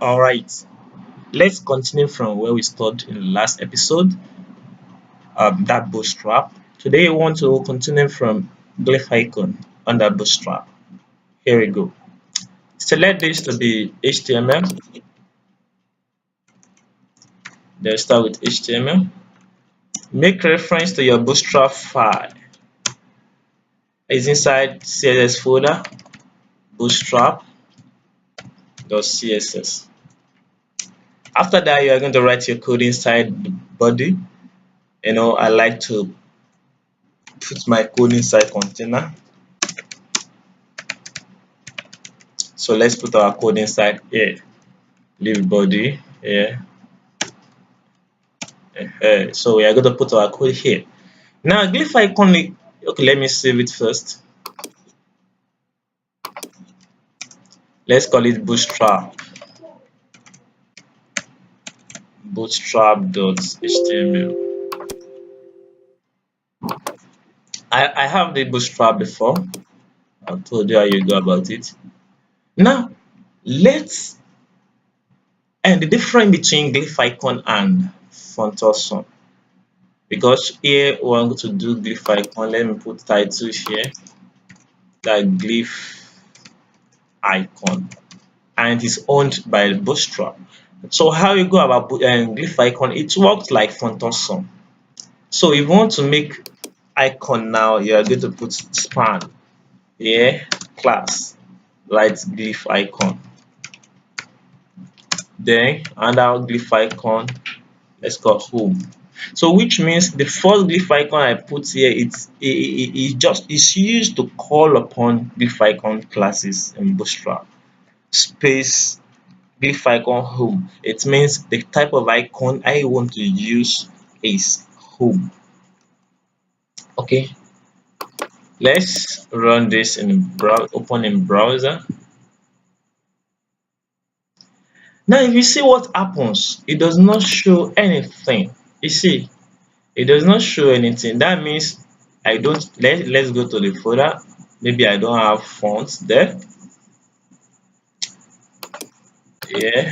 All right, let's continue from where we stopped in the last episode, that Bootstrap. Today, we want to continue from glyph icon under Bootstrap. Here we go. Select this to be HTML. Then start with HTML. Make reference to your Bootstrap file. It's inside CSS folder, bootstrap.css. After that, you are going to write your code inside the body. I like to put my code inside container. So let's put our code inside here. Leave body here. So we are going to put our code here. Now glyph icon. Okay, let me save it first. Let's call it Bootstrap. Bootstrap.html. I have the Bootstrap before. I've told you how you go about it. Now let's and the difference between glyph icon and font awesome, because here we're going to do glyph icon. Let me put title here, that glyph icon, and it is owned by Bootstrap. So how you go about glyph icon? It works like font awesome. So if you want to make icon now, you are going to put span here, class, write glyph icon. Then another glyph icon, let's call home. So which means the first glyph icon I put here, it's used to call upon glyph icon classes in Bootstrap. Space glyph icon home. It means the type of icon I want to use is home. Okay, let's run this in open in browser. Now if you see what happens, it does not show anything. You see, it does not show anything. That means I don't let's go to the folder. Maybe I don't have fonts there. Yeah.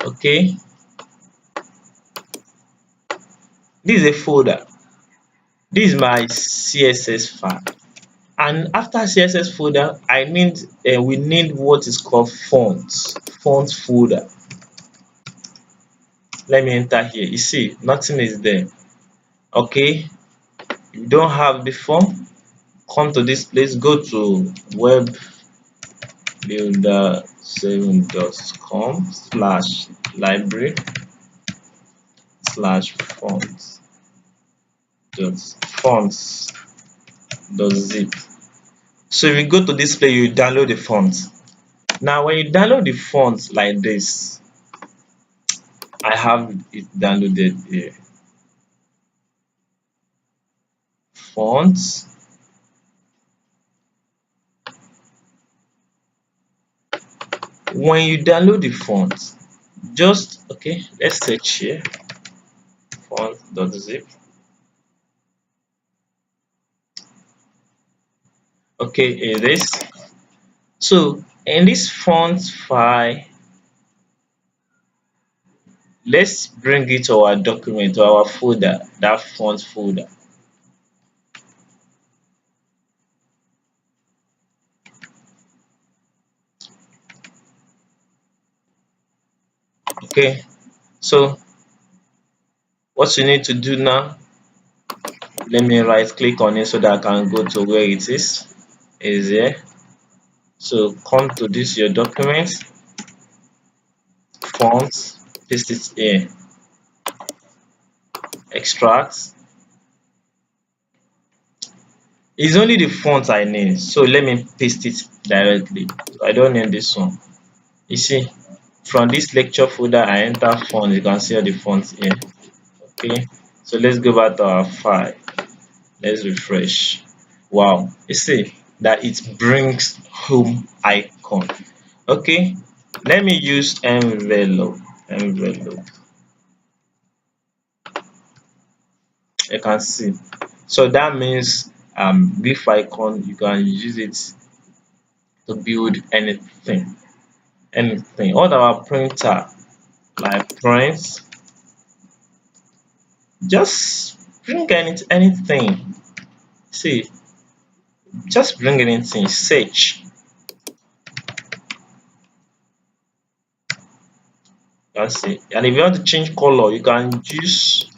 Okay. This is a folder. This is my CSS file. And after CSS folder, we need what is called fonts folder. Let me enter here. You see, nothing is there. Okay. If you don't have the form, come to this place, go to webbuilder7.com/library/fonts.zip. So if you go to this place, you download the font. Now when you download the font like this, I have it downloaded here. Fonts. When you download the font, let's search here, font.zip. Okay, it is. So in this font file, let's bring it to our document, to our folder, that font folder. Okay, so what you need to do now, let me right click on it so that I can go to where it is here. So come to this your document, font, paste it here, extract. It's only the font I need, so let me paste it directly. I don't need this one. You see, from this lecture folder I enter font, you can see all the fonts here. Okay, so let's go back to our file. Let's refresh. Wow, you see that it brings home icon. Okay, let me use envelope. You can see, so that means glyph icon, you can use it to build anything. anything. What about printer? Like print, just bring anything. See, just bring anything. Search. That's it. And if you want to change color, you can use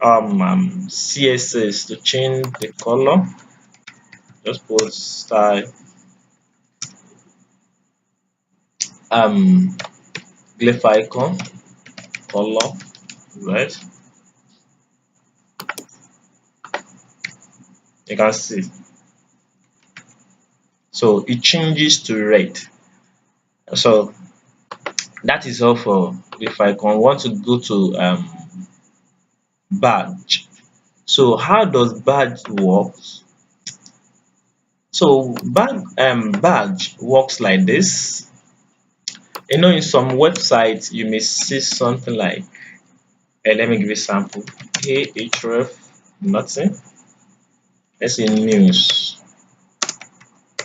CSS to change the color. Just put style um glyph icon color, right? You can see. So it changes to red. So that is all for glyph icon. Want to go to badge. So how does badge work? So badge works like this. You know, in some websites you may see something like, let me give you a sample. Href nothing. Let's say news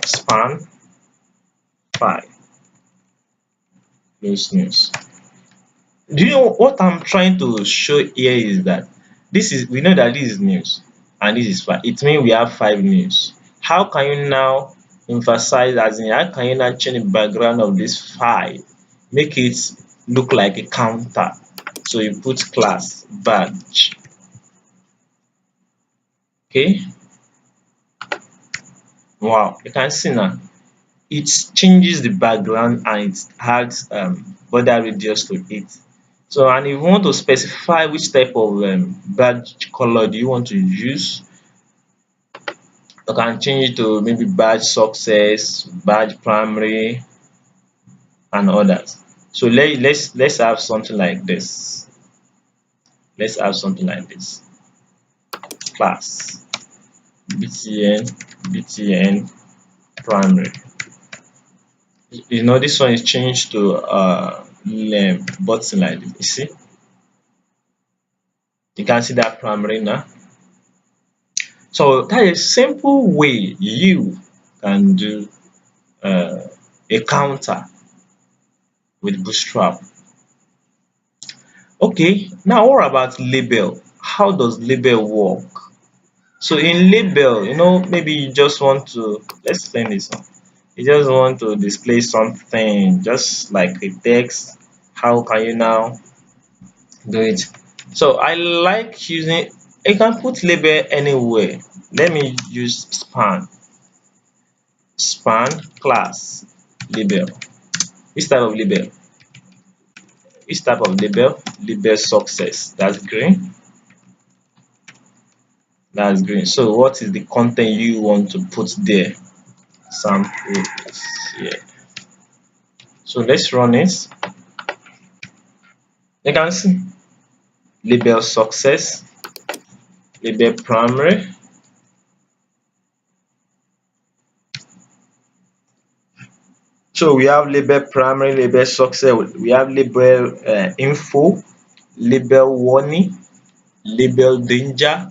span 5 news. Do you know what I'm trying to show here is that we know that this is news and this is 5. It means we have 5 news. How can you now emphasize, as in how can you now change the background of this 5, make it look like a counter? So you put class badge. Okay, wow, you can see now it changes the background and it adds border radius to it. So, and if you want to specify which type of badge color do you want to use, you can change it to maybe badge success, badge primary, and others. So let's have something like this. Let's have something like this. Class btn primary. You know, this one is changed to button like this. You see, you can see that primary now. So that is a simple way you can do a counter with Bootstrap. Okay, now what about label? How does label work? So in label, you know, maybe you just want to, let's explain this one. You just want to display something just like a text. How can you now do it? So I like using, you can put label anywhere. Let me use span class label. This type of label, label success. That's green. So what is the content you want to put there? Sample is here. So let's run it. You can see label success, label primary. So we have label primary, label success, we have label info, label warning, label danger,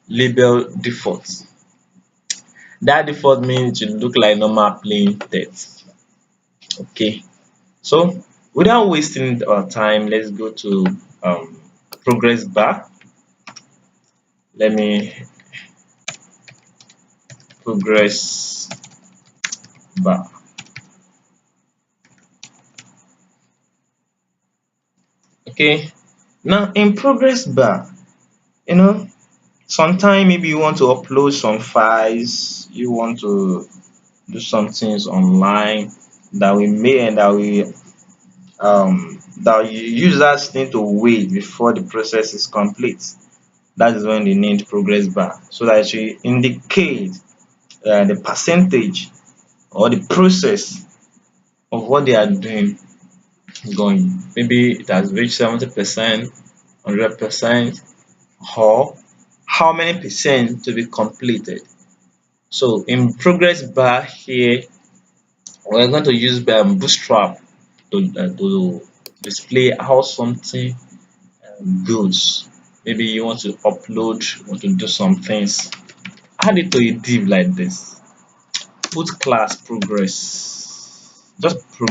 label default. That default means it look like normal plain text. Okay, so without wasting our time, let's go to progress bar. Let me progress bar. Okay, now in progress bar, you know, sometime maybe you want to upload some files, you want to do some things online that we may and that users need to wait before the process is complete. That is when they need progress bar, so that it will indicate the percentage or the process of what they are doing going. Maybe it has reached 70%, 100%, or how many percent to be completed. So in progress bar here, we're going to use Bootstrap to display how something goes. Maybe you want to upload, you want to do some things. Add it to a div like this. Put class progress. Just progress.